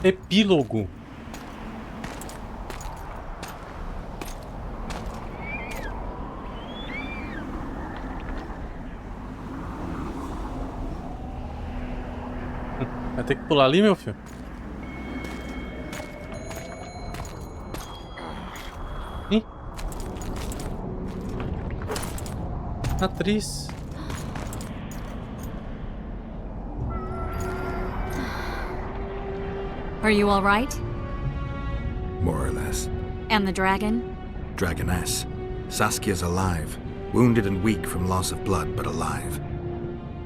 Epílogo. Vai ter que pular ali, meu filho? Ih. Atriz. Are you all right? More or less. And the dragon? Dragoness. Saskia's alive. Wounded and weak from loss of blood, but alive.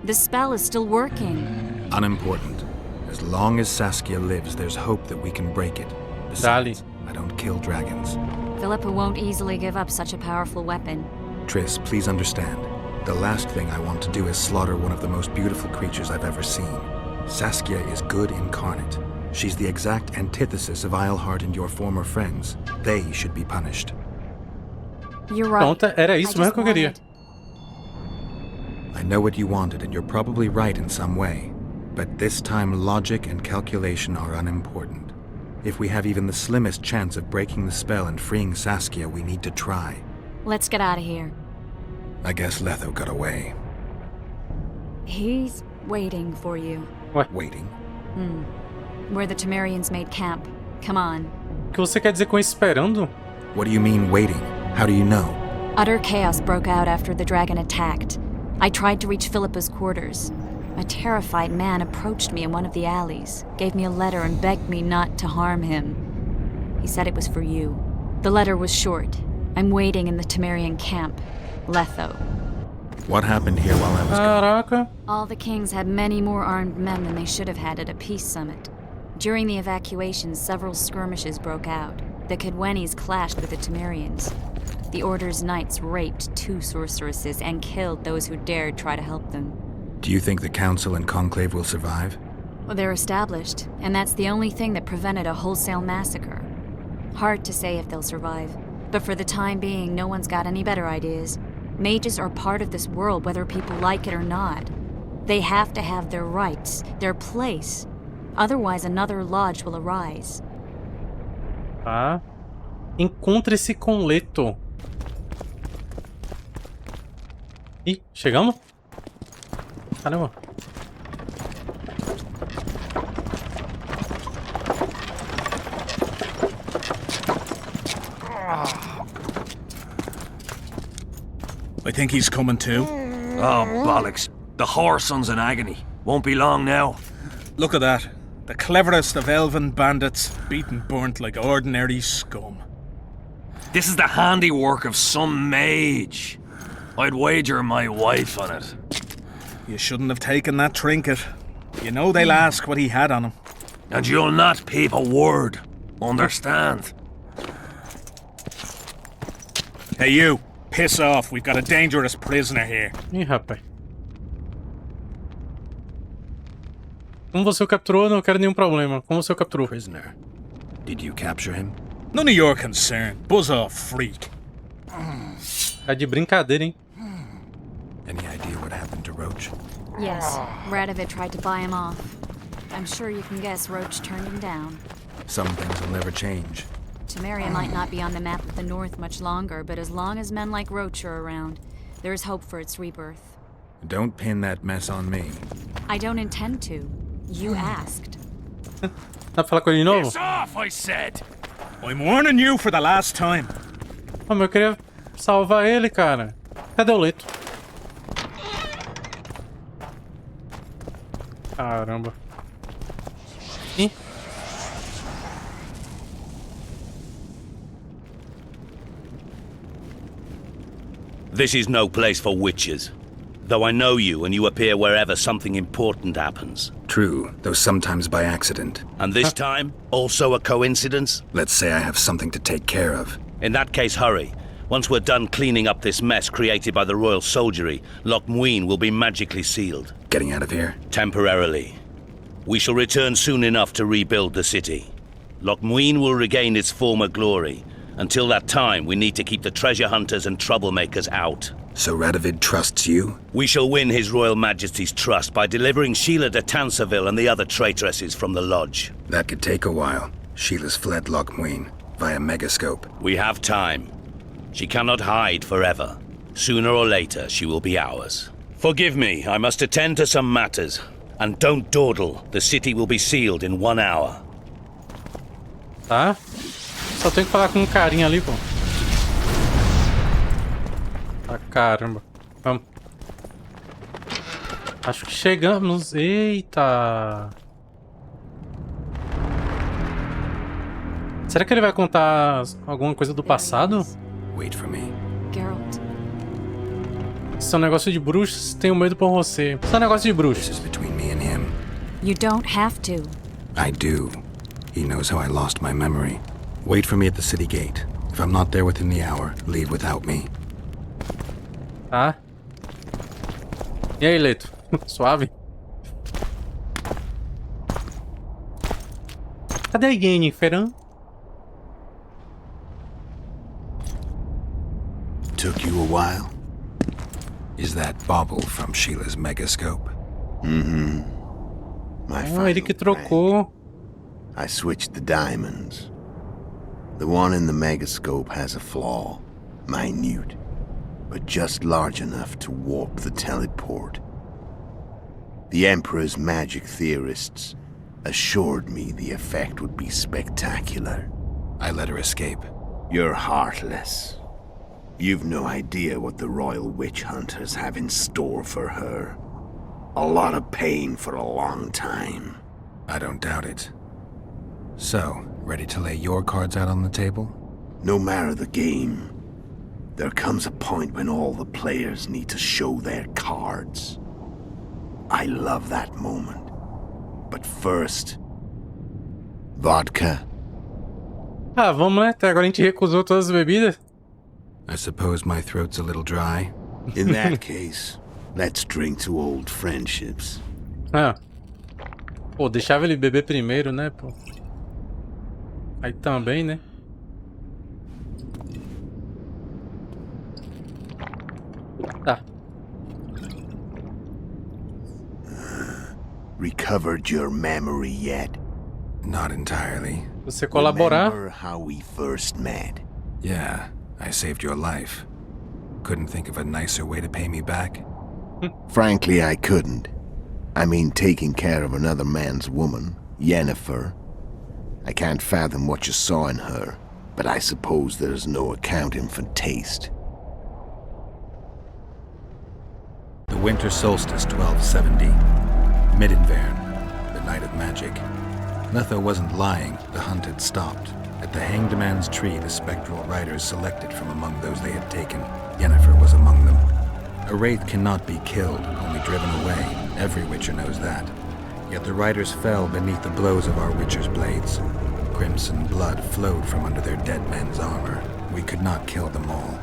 The spell is still working. Unimportant. As long as Saskia lives, there's hope that we can break it. Besides, I don't kill dragons. Philippa won't easily give up such a powerful weapon. Triss, please understand. The last thing I want to do is slaughter one of the most beautiful creatures I've ever seen. Saskia is good incarnate. She's the exact antithesis of Eilhart and your former friends. They should be punished. You're right. Pronto, era isso mesmo que eu queria. I know what you wanted, and you're probably right in some way. But this time, logic and calculation are unimportant. If we have even the slimmest chance of breaking the spell and freeing Saskia, we need to try. Let's get out of here. I guess Letho got away. He's waiting for you. Ué, Waiting? Where the Temerians made camp. Come on. o que você quer dizer com esperando? What do you mean, waiting? How do you know? Utter chaos broke out after the dragon attacked. I tried to reach Philippa's quarters. A terrified man approached me in one of the alleys, gave me a letter and begged me not to harm him. He said it was for you. The letter was short. I'm waiting in the Temerian camp. Letho. What happened here while I was gone? Caraca. All the kings had many more armed men than they should have had at a peace summit. During the evacuation, several skirmishes broke out. The Kedwenis clashed with the Temerians. The Order's knights raped 2 sorceresses and killed those who dared try to help them. Do you think the Council and Conclave will survive? Well, they're established, and that's the only thing that prevented a wholesale massacre. Hard to say if they'll survive, but for the time being, no one's got any better ideas. Mages are part of this world, whether people like it or not. They have to have their rights, their place. Otherwise, another lodge will arise. Tá. Encontre-se com Leto. Ih, chegamos? Caramba. I think he's coming too. Oh, bollocks. The whoreson's in agony. Won't be long now. Look at that. The cleverest of elven bandits, beaten burnt like ordinary scum. This is the handiwork of some mage. I'd wager my wife on it. You shouldn't have taken that trinket. You know they'll ask what he had on him. And you'll not peep a word. Understand? Hey you, piss off. We've got a dangerous prisoner here. Ih, rapaz. Como você o capturou, não quero nenhum problema. Como você o capturou? Prisoner. Did you capture him? None of your concern. Buzz off, freak. Tá de brincadeira, hein? Any idea what happened to Roach? Yes, Radovid tried to buy him off. I'm sure you can guess Roach turned him down. Some things will never change. Temeria might not be on the map of the North much longer, but as long as men like Roach are around, there's hope for its rebirth. Don't pin that mess on me. I don't intend to. You asked. Dá pra falar com ele de novo? Piss off, I said! I'm warning you for the last time. Ah, mas eu queria salvar ele, cara. Cadê o Leto? Caramba. Ih. This is no place for witches. Though I know you and you appear wherever something important happens. True, though sometimes by accident. And this time, also a coincidence? Let's say I have something to take care of. In that case, hurry. Once we're done cleaning up this mess created by the royal soldiery, Loch Muin will be magically sealed. Getting out of here? Temporarily. We shall return soon enough to rebuild the city. Loch Muin will regain its former glory. Until that time, we need to keep the treasure hunters and troublemakers out. So Radovid trusts you? We shall win His Royal Majesty's trust by delivering Sheila de Tansarville and the other traitresses from the lodge. That could take a while. Sheila's fled Lochmuin via megascope. We have time. She cannot hide forever. Sooner or later, she will be ours. Forgive me, I must attend to some matters. And don't dawdle. The city will be sealed in 1 hour. Tá? Só tenho que falar com um carinha ali, pô. Ah, caramba. Vamos. Acho que chegamos. Eita. Será que ele vai contar alguma coisa do passado? Wait for me. Geralt. Esse é um negócio de bruxos, tenho medo por você. Esse é um negócio de This bruxos. is between me and him. You don't have to. I do. He knows how I lost my memory. Wait for me at the city gate. If I'm not there within the hour, leave without me. Tá? E aí, Leto? Suave? Cadê a Yennefer, hein? Took you a while? Is that bauble from Sheila's megascope? Mm-hmm. My Ah, ele que final trocou. prank. I switched the diamonds. The one in the megascope has a flaw. Minute. But just large enough to warp the teleport. The Emperor's magic theorists assured me the effect would be spectacular. I let her escape. You're heartless. You've no idea what the royal witch hunters have in store for her. A lot of pain for a long time. I don't doubt it. So, ready to lay your cards out on the table? No matter the game, there comes a point when all the players need to show their cards. I love that moment. But first... vodka. Ah, vamos, né? Até agora a gente recusou todas as bebidas. I suppose my throat's a little dry. In that case, let's drink to old friendships. Ah. Pô, deixava ele beber primeiro, né, pô? Aí também, né? Tá. Recovered your memory yet? Not entirely. Se você colaborar. Remember how we first met? Yeah, I saved your life. Couldn't think of a nicer way to pay me back. Frankly, I couldn't. I mean, taking care of another man's woman, Yennefer. I can't fathom what you saw in her, but I suppose there's no accounting for taste. The winter solstice 1270. Midinvern, the night of magic. Letho wasn't lying, the hunt had stopped. At the Hanged Man's Tree, the spectral riders selected from among those they had taken. Yennefer was among them. A wraith cannot be killed, only driven away. Every witcher knows that. Yet the riders fell beneath the blows of our witcher's blades. Crimson blood flowed from under their dead men's armor. We could not kill them all.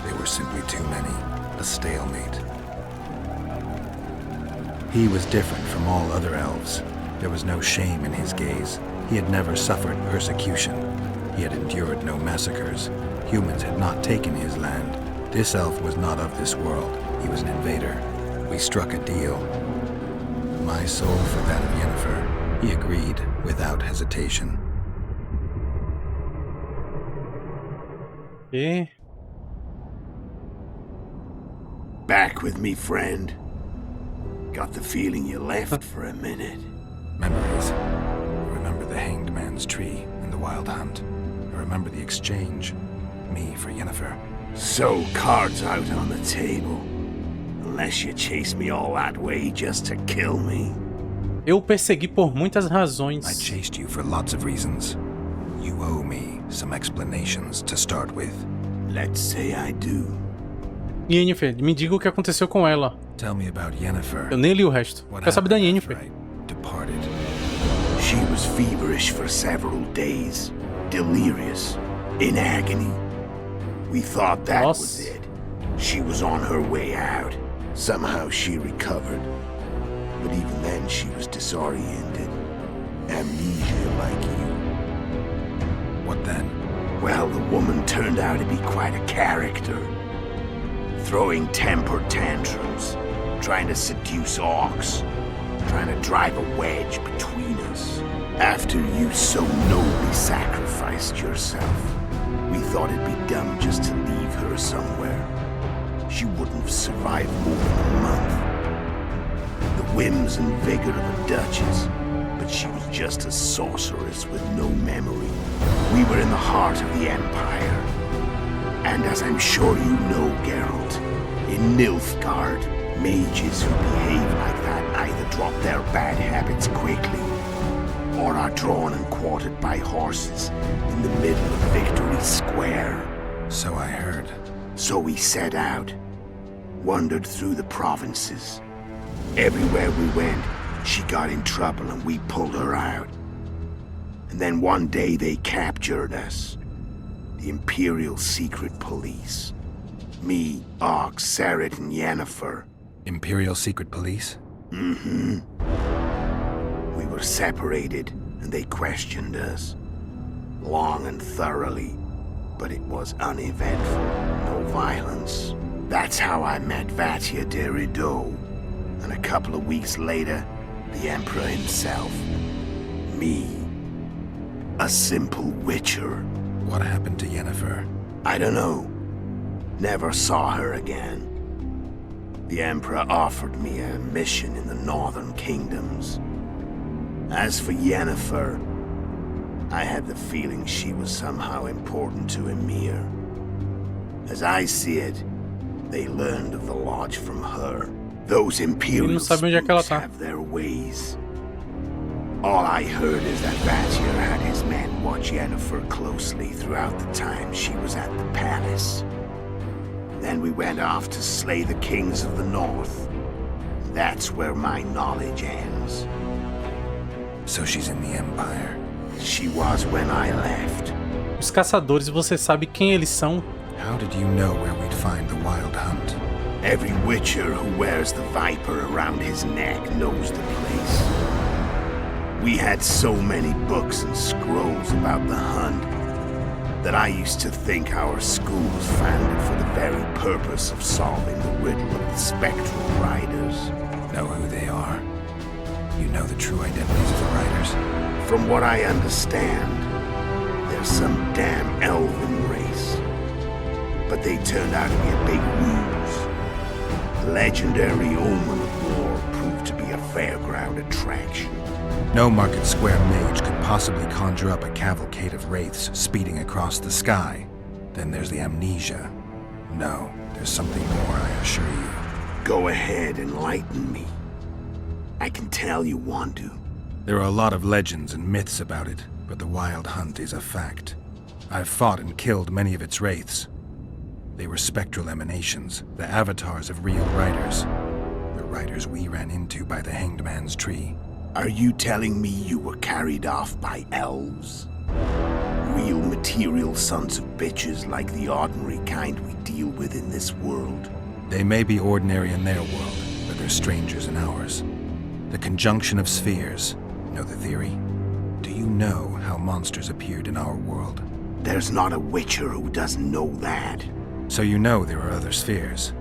They were simply too many. A stalemate. He was different from all other elves. There was no shame in his gaze. He had never suffered persecution. He had endured no massacres. Humans had not taken his land. This elf was not of this world. He was an invader. We struck a deal. My soul for that of Yennefer. He agreed without hesitation. E... Back with me, friend. Got the feeling you left for a minute. Memories. I remember the Hanged Man's Tree and the Wild Hunt. I remember the exchange. Me for Yennefer. So, cards out on the table. Unless you chase me all that way just to kill me. Eu persegui por muitas I razões. chased you for lots of reasons. You owe me some explanations to start with. Let's say I do. Yennefer, me diga o que aconteceu com ela. Tell me about Yennefer. Eu nem li o resto. What Quero saber da happened after Yennefer. I departed. She was feverish for several days. Delirious. In agony. We thought that was Nossa. it. She was on her way out. Somehow she recovered. But even then she was disoriented. Amnesia like you. What then? Well, the woman turned out to be quite a character. throwing temper tantrums, trying to seduce orcs, trying to drive a wedge between us. After you so nobly sacrificed yourself, we thought it'd be dumb just to leave her somewhere. She wouldn't have survived more than a month. The whims and vigor of a duchess, but she was just a sorceress with no memory. We were in the heart of the Empire. And as I'm sure you know, Geralt, in Nilfgaard, mages who behave like that either drop their bad habits quickly or are drawn and quartered by horses in the middle of Victory Square. So I heard. So we set out, wandered through the provinces. Everywhere we went, she got in trouble and we pulled her out. And then one day they captured us. The Imperial Secret Police. Me, Og, Sarah, and Yennefer. Imperial Secret Police? Mm-hmm. We were separated, and they questioned us. Long and thoroughly, but it was uneventful. No violence. That's how I met Vatia de Rivia. And a couple of weeks later, the Emperor himself. Me. A simple witcher. What happened to Yennefer? I don't know. Never saw her again. The Emperor offered me a mission in the northern kingdoms. As for Yennefer, I had the feeling she was somehow important to Emir. As I see it, they learned of the Lodge from her. Those Imperial spooks have their ways. All I heard is that Vatia had his men watch Yennefer closely throughout the time she was at the palace. Then we went off to slay the kings of the north. That's where my knowledge ends. So she's in the Empire. She was when I left. Os caçadores, você sabe quem eles são? How did you know where we'd find the Wild Hunt? Every witcher who wears the viper around his neck knows the place. We had so many books and scrolls about the hunt that I used to think our school was founded for the very purpose of solving the riddle of the spectral riders. Know who they are? You know the true identities of the riders? From what I understand, they're some damn elven race. But they turned out to be a big ruse. The legendary omen of war proved to be a fairground attraction. No Market Square mage could possibly conjure up a cavalcade of wraiths speeding across the sky. Then there's the amnesia. No, there's something more, I assure you. Go ahead, enlighten me. I can tell you want to. There are a lot of legends and myths about it, but the Wild Hunt is a fact. I've fought and killed many of its wraiths. They were spectral emanations, the avatars of real riders. The riders we ran into by the Hanged Man's Tree. Are you telling me you were carried off by elves? Real material sons of bitches like the ordinary kind we deal with in this world? They may be ordinary in their world, but they're strangers in ours. The conjunction of spheres. Know the theory? Do you know how monsters appeared in our world? There's not a witcher who doesn't know that. So you know there are other spheres.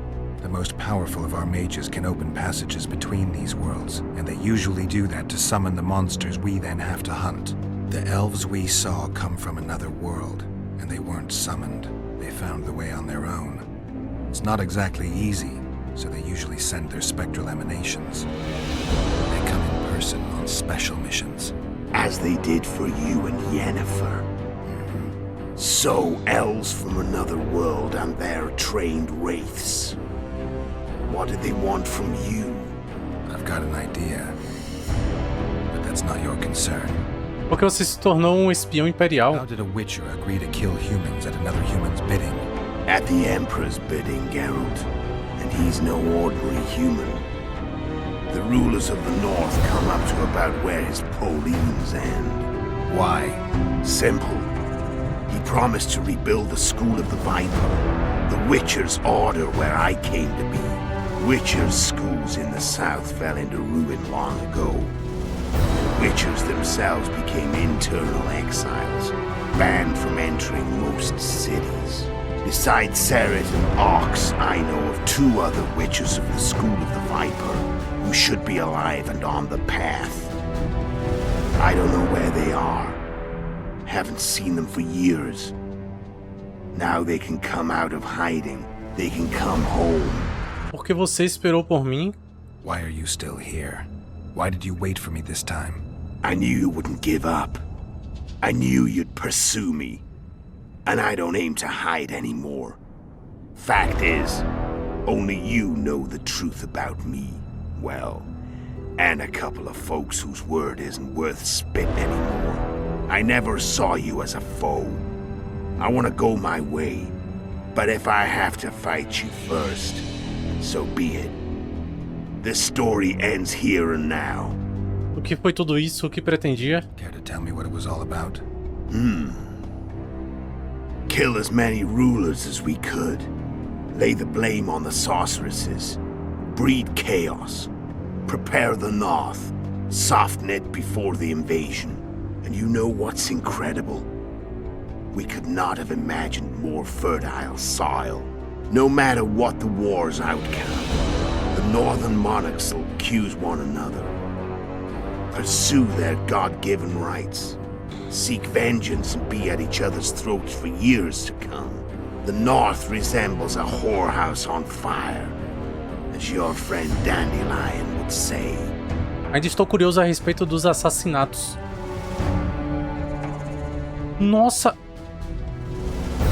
The most powerful of our mages can open passages between these worlds, and they usually do that to summon the monsters we then have to hunt. The elves we saw come from another world, and they weren't summoned. They found the way on their own. It's not exactly easy, so they usually send their spectral emanations. They come in person on special missions. As they did for you and Yennefer. So, elves from another world and their trained wraiths. What did they want from you? I've got an idea, but that's not your concern. Porque você se tornou espião How imperial. did a witcher agree to kill humans at another human's bidding? At the Emperor's bidding, Geralt. And he's no ordinary human. The rulers of the North come up to about where his Pauline's end. Why? Simple. He promised to rebuild the School of the Viper, the Witcher's order where I came to be. Witcher's schools in the south fell into ruin long ago. The Witchers themselves became internal exiles, banned from entering most cities. Besides Seret and Ox, I know of 2 other witches of the School of the Viper who should be alive and on the path. I don't know where they are. Haven't seen them for years. Now they can come out of hiding. They can come home. Por que você esperou por mim? Why are you still here? Why did you wait for me this time? I knew you wouldn't give up. I knew you'd pursue me. And I don't aim to hide anymore. Fact is, only you know the truth about me. Well, and a couple of folks whose word isn't worth spitting anymore. I never saw you as a foe. I want to go my way. But if I have to fight you first, so be it. This story ends here and now. O que foi tudo isso? O que pretendia? Care to tell me what it was all about? Kill as many rulers as we could. Lay the blame on the sorceresses. Breed chaos. Prepare the North. Soften it before the invasion. And you know what's incredible? We could not have imagined more fertile soil. No matter what the war's outcome, the northern monarchs will accuse one another. Pursue their God-given rights. Seek vengeance and be at each other's throats for years to come. The North resembles a whorehouse on fire, as your friend Dandelion would say. Ainda estou curioso a respeito dos assassinatos. Nossa!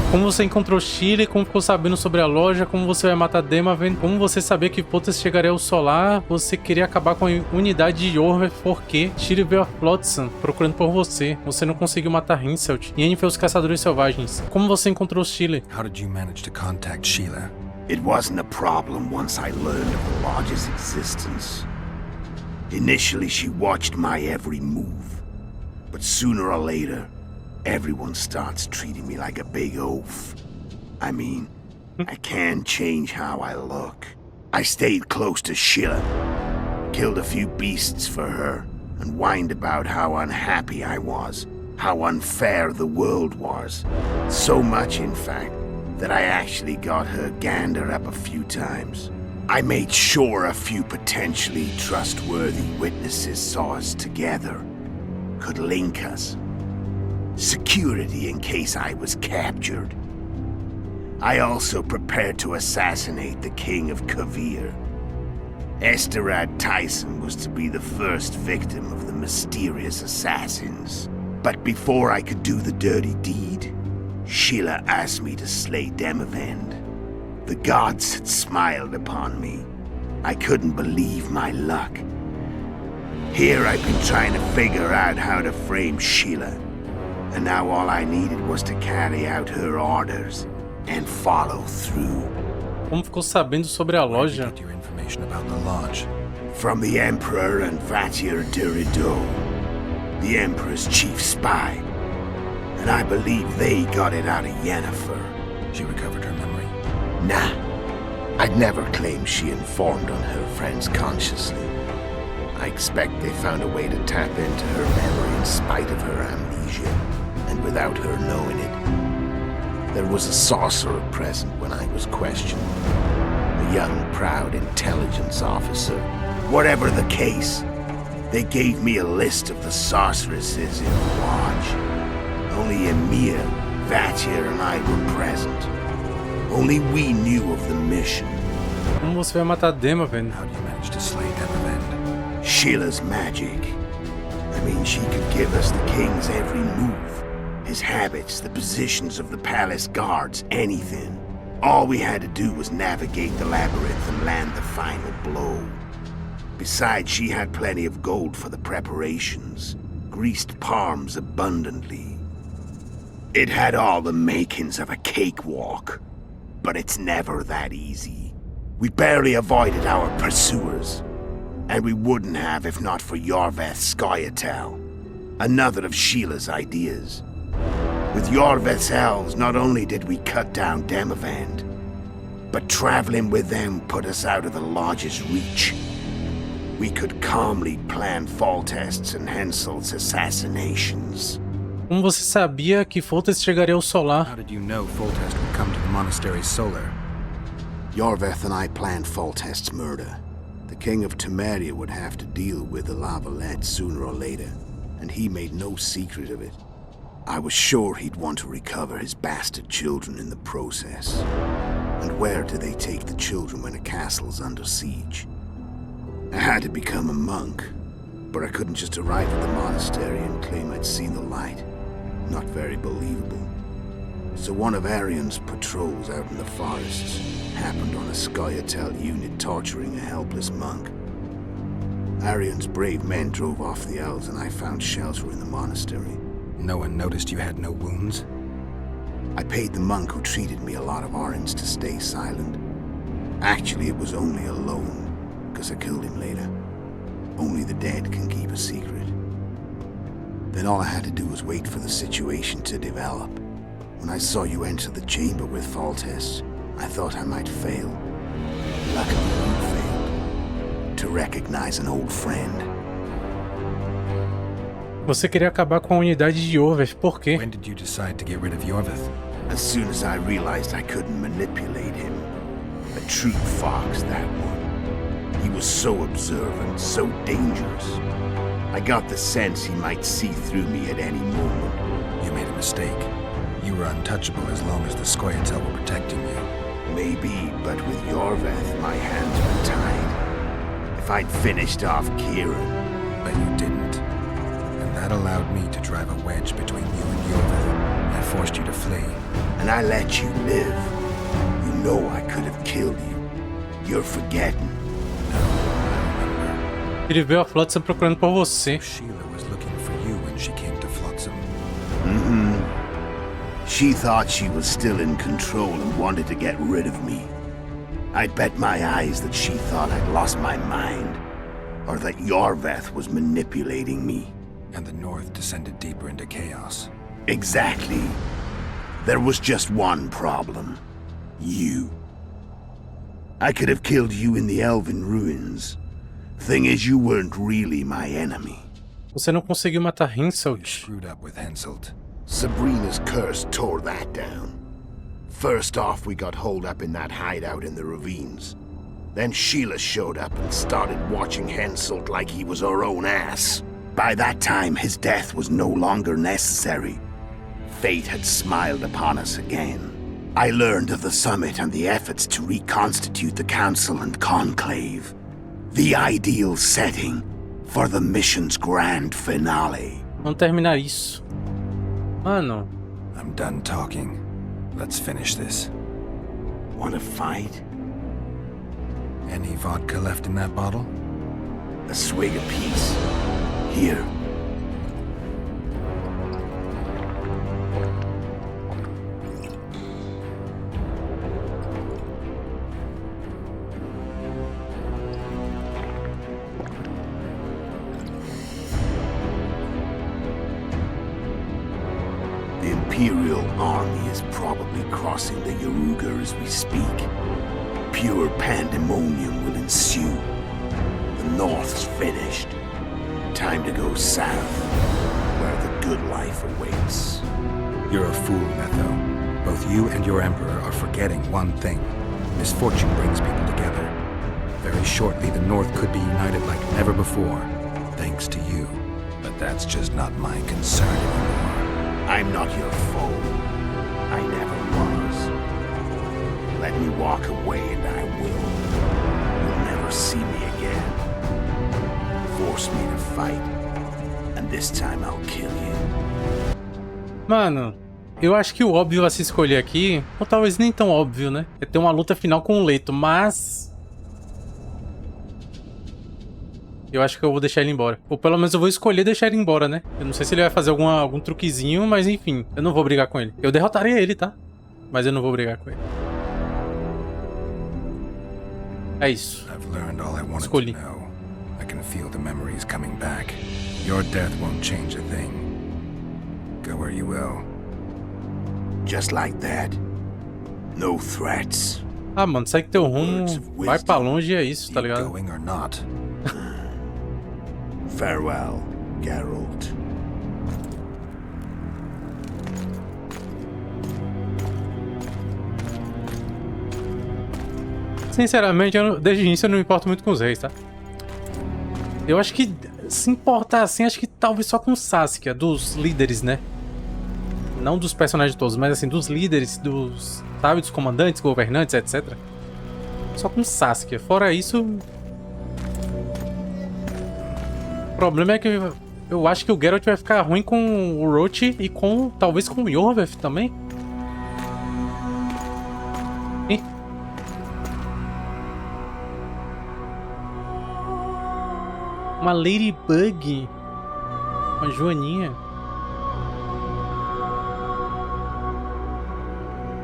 Como você encontrou Chile, como ficou sabendo sobre a loja, como você vai matar Demaven, como você sabia que Potas chegaria ao solar, você queria acabar com a unidade de Yorveth porque Chile veio a Flotsam procurando por você, você não conseguiu matar Hinselt, e Yennefer os caçadores selvagens. Como você encontrou Chile? How did you manage to contact Sheila? It wasn't a problem once I learned of the Lodge's existence. Initially, she watched my every move. But sooner or later, everyone starts treating me like a big oaf. I mean, I can change how I look. I stayed close to Sheila, killed a few beasts for her, and whined about how unhappy I was, how unfair the world was. So much, in fact, that I actually got her gander up a few times. I made sure a few potentially trustworthy witnesses saw us together, could link us. Security in case I was captured. I also prepared to assassinate the King of Kavir. Esterad Tyson was to be the first victim of the mysterious assassins. But before I could do the dirty deed, Sheila asked me to slay Demavend. The gods had smiled upon me. I couldn't believe my luck. Here I've been trying to figure out how to frame Sheila. And now all I needed was to carry out her orders and follow through. Como ficou sabendo sobre a Where did you loja? get your information about the lodge? From the Emperor and Vatir Dirido, the Emperor's chief spy. And I believe they got it out of Yennefer. She recovered her memory. Nah, I'd never claim she informed on her friends consciously. I expect they found a way to tap into her memory in spite of her amnesia, and without her knowing it. There was a sorcerer present when I was questioned. A young, proud intelligence officer. Whatever the case, they gave me a list of the sorceresses in the lodge. Only Emir, Vatir, and I were present. Only we knew of the mission. Como você vai matar Demaven? How do you manage to slay Demavend? Sheila's magic. I mean, she could give us the king's every move. His habits, the positions of the palace guards, anything. All we had to do was navigate the labyrinth and land the final blow. Besides, she had plenty of gold for the preparations. Greased palms abundantly. It had all the makings of a cakewalk. But it's never that easy. We barely avoided our pursuers. And we wouldn't have if not for Yorveth's Scoia'tael, another of Sheila's ideas. With Yorveth's elves, not only did we cut down Demavend, but traveling with them put us out of the Lodge's reach. We could calmly plan Foltest's and Hensel's assassinations. Como você sabia que Foltest chegaria ao solar? How did you know Foltest would come to the monastery's solar? Yorveth and I planned Foltest's murder. The king of Temeria would have to deal with the Lavalette sooner or later, and he made no secret of it. I was sure he'd want to recover his bastard children in the process. And where do they take the children when a castle's under siege? I had to become a monk, but I couldn't just arrive at the monastery and claim I'd seen the light. Not very believable. So one of Arian's patrols out in the forests happened on a Scoia'tael unit torturing a helpless monk. Arian's brave men drove off the elves and I found shelter in the monastery. No one noticed you had no wounds? I paid the monk who treated me a lot of orange to stay silent. Actually, it was only a loan, because I killed him later. Only the dead can keep a secret. Then all I had to do was wait for the situation to develop. When I saw you enter the chamber with Foltest, I thought I might fail. Luckily, you failed. To recognize an old friend. Você queria acabar com a unidade de Yorveth, por quê? When did you decide to get rid of Yorveth? As soon as I realized I couldn't manipulate him. A true fox, that one. He was so observant, so dangerous. I got the sense he might see through me at any moment. You made a mistake. You were untouchable as long as the Scoia'tael were protecting you. Maybe, but with Yorveth, my hands were tied. If I'd finished off Kieran... But you didn't. And that allowed me to drive a wedge between you and Yorveth. I forced you to flee. And I let you live. You know I could have killed you. You're forgetting. Ele viu a Flotsam procurando por você. Sheila was looking for you when she came to Flotsam. Mm-hmm. She thought she was still in control and wanted to get rid of me. I'd bet my eyes that she thought I'd lost my mind. Or that Yorveth was manipulating me. And the North descended deeper into chaos. Exactly. There was just one problem. You. I could have killed you in the Elven ruins. Thing is, you weren't really my enemy. Você não conseguiu matar You Henselt. screwed up with Henselt. Sabrina's curse tore that down. First off, we got holed up in that hideout in the ravines. Then Sheila showed up and started watching Henselt like he was her own ass. By that time, his death was no longer necessary. Fate had smiled upon us again. I learned of the summit and the efforts to reconstitute the council and conclave. The ideal setting for the mission's grand finale. Vamos terminar isso. Mano, I'm done talking. Let's finish this. Wanna fight? Any vodka left in that bottle? A swig apiece. Here. The Imperial army is probably crossing the Yaruga as we speak. Pure pandemonium will ensue. The North's finished. Time to go south, where the good life awaits. You're a fool, Netho. Both you and your Emperor are forgetting one thing. Misfortune brings people together. Very shortly, the North could be united like never before, thanks to you. But that's just not my concern anymore. I'm not your foe. I never was. Let me walk away and I will. You'll never see me again. Force me to fight, and this time I'll kill you. mano, eu acho que o óbvio a se escolher aqui, ou talvez nem tão óbvio, né? É ter uma luta final com o Leto, mas... eu acho que eu vou deixar ele embora. Ou pelo menos eu vou escolher deixar ele embora, né? Eu não sei se ele vai fazer algum truquezinho, mas enfim. Eu não vou brigar com ele. Eu derrotaria ele, tá? Mas eu não vou brigar com ele. É isso. Escolhi. I can feel the memories coming back. Your death won't change a thing. Go where you will. Just like that. No threats. Ah, mano, segue teu rumo, vai pra longe e é isso, tá ligado? Going or not. Farewell, Geralt. Sinceramente, desde o início eu não me importo muito com os reis, tá? Eu acho que se importar assim, acho que talvez só com o Sasuke, dos líderes, né? Não dos personagens todos, mas assim, dos líderes, sabe, dos comandantes, governantes, etc. Só com o Sasuke. Fora isso... O problema é que eu acho que o Geralt vai ficar ruim com o Orochi e talvez com o Yorveth também. Ih. Uma Ladybug. Uma Joaninha.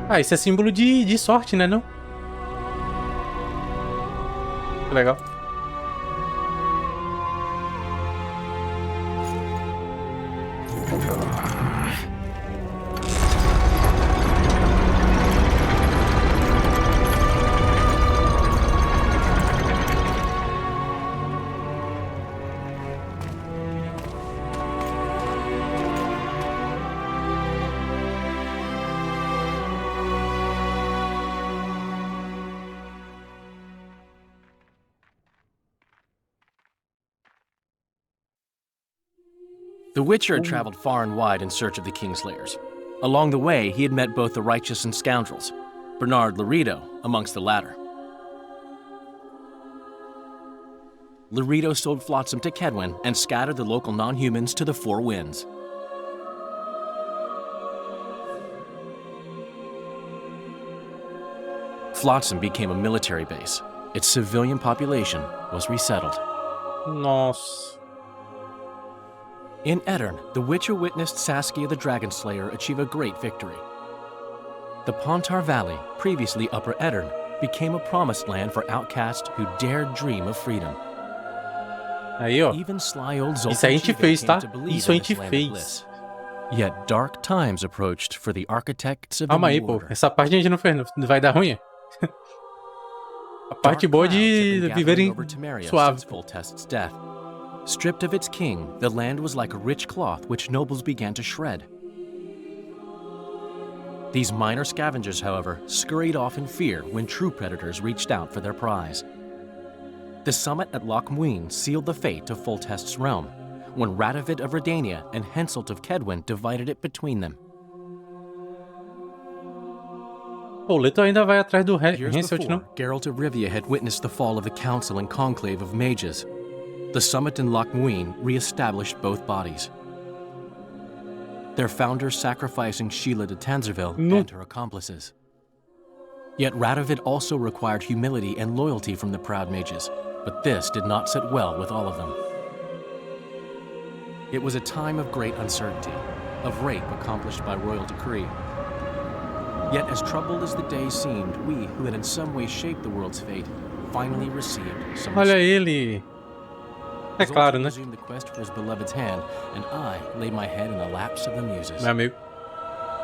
Ah, isso é símbolo de sorte, né, não? Que legal. The Witcher had traveled far and wide in search of the Kingslayers. Along the way, he had met both the righteous and scoundrels, Bernard Laredo amongst the latter. Laredo sold Flotsam to Kedwin and scattered the local non-humans to the four winds. Flotsam became a military base. Its civilian population was resettled. Nossa. In Edirn, the Witcher witnessed Saskia the Dragonslayer achieve a great victory. The Pontar Valley, previously Upper Edirn, became a promised land for outcasts who dared dream of freedom. Aí, ó. Even sly old Isso a gente fez, tá? Isso a gente fez. fez. Yet dark times approached for the architects of Calma the aí, new pô. order. Essa parte a gente não fez, não vai dar ruim. A parte boa de viverem suave. Foltest's death. Stripped of its king, the land was like a rich cloth which nobles began to shred. These minor scavengers, however, scurried off in fear when true predators reached out for their prize. The summit at Loch Muin sealed the fate of Foltest's realm, when Radovid of Redania and Henselt of Kedwin divided it between them. O Leto ainda vai atrás do Years Henselt, before, não? Geralt de Rivia had witnessed the fall of the council and conclave of mages. The summit in Loch Muin re-established both bodies. Their founders sacrificing Sheila de Tanzerville and her accomplices. Yet Radovid also required humility and loyalty from the proud mages, but this did not sit well with all of them. It was a time of great uncertainty, of rape accomplished by royal decree. Yet as troubled as the days seemed, we, who had in some way shaped the world's fate, finally received some Olha ele. É claro, né? resumed the quest for his beloved's hand, and I laid my head in the laps of the muses. Meu amigo.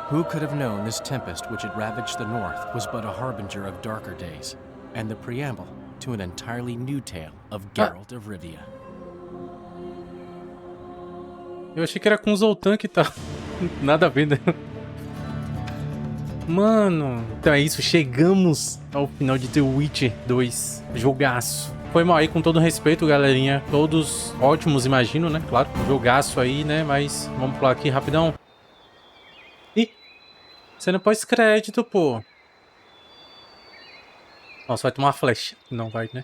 Who could have known this tempest which had ravaged the north was but a harbinger of darker days, and the preamble to an entirely new tale of Geralt of Rivia. Eu achei que era com o Zoltan que tá. Nada a ver, né? Mano, então é isso. Chegamos ao final de The Witcher 2. Jogaço. Foi mal aí, com todo respeito, galerinha. Todos ótimos, imagino, né? Claro, jogaço aí, né? Mas vamos pular aqui rapidão. Ih, cena pós-crédito, pô. Nossa, vai tomar uma flecha. Não vai, né?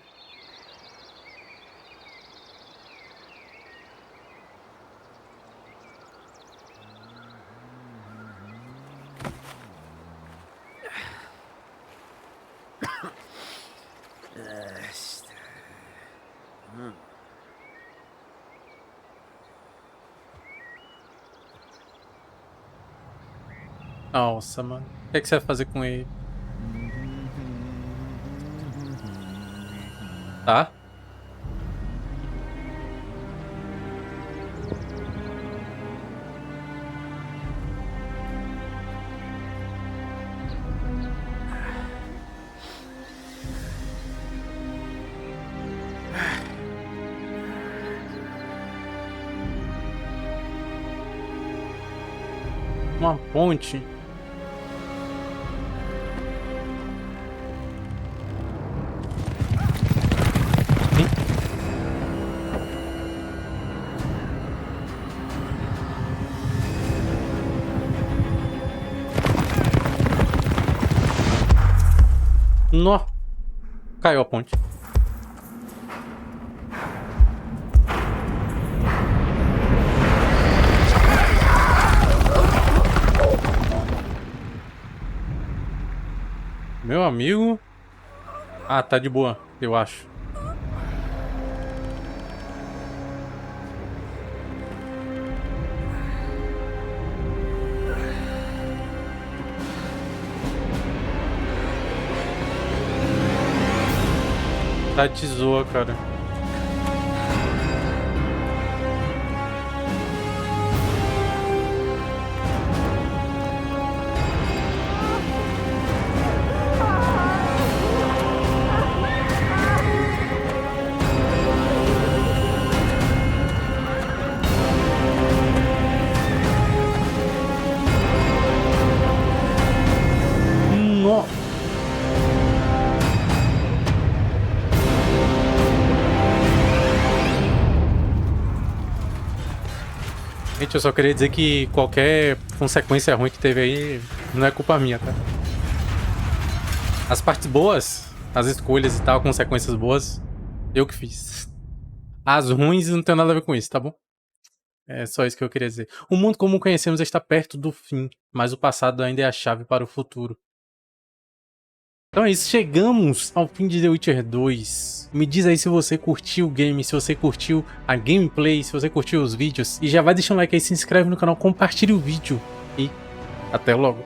Nossa, mano. O que é que você vai fazer com ele? Tá? Uma ponte. Nó. Caiu a ponte. Meu amigo... Ah, tá de boa, eu acho. Tá de zoa, cara. Nó. Gente, eu só queria dizer que qualquer consequência ruim que teve aí não é culpa minha, tá? As partes boas, as escolhas e tal, consequências boas, eu que fiz. As ruins não tem nada a ver com isso, tá bom? É só isso que eu queria dizer. O mundo como o conhecemos está perto do fim, mas o passado ainda é a chave para o futuro. Então é isso, chegamos ao fim de The Witcher 2. Me diz aí se você curtiu o game, se você curtiu a gameplay, se você curtiu os vídeos. E já vai deixando um like aí, se inscreve no canal, compartilha o vídeo e até logo.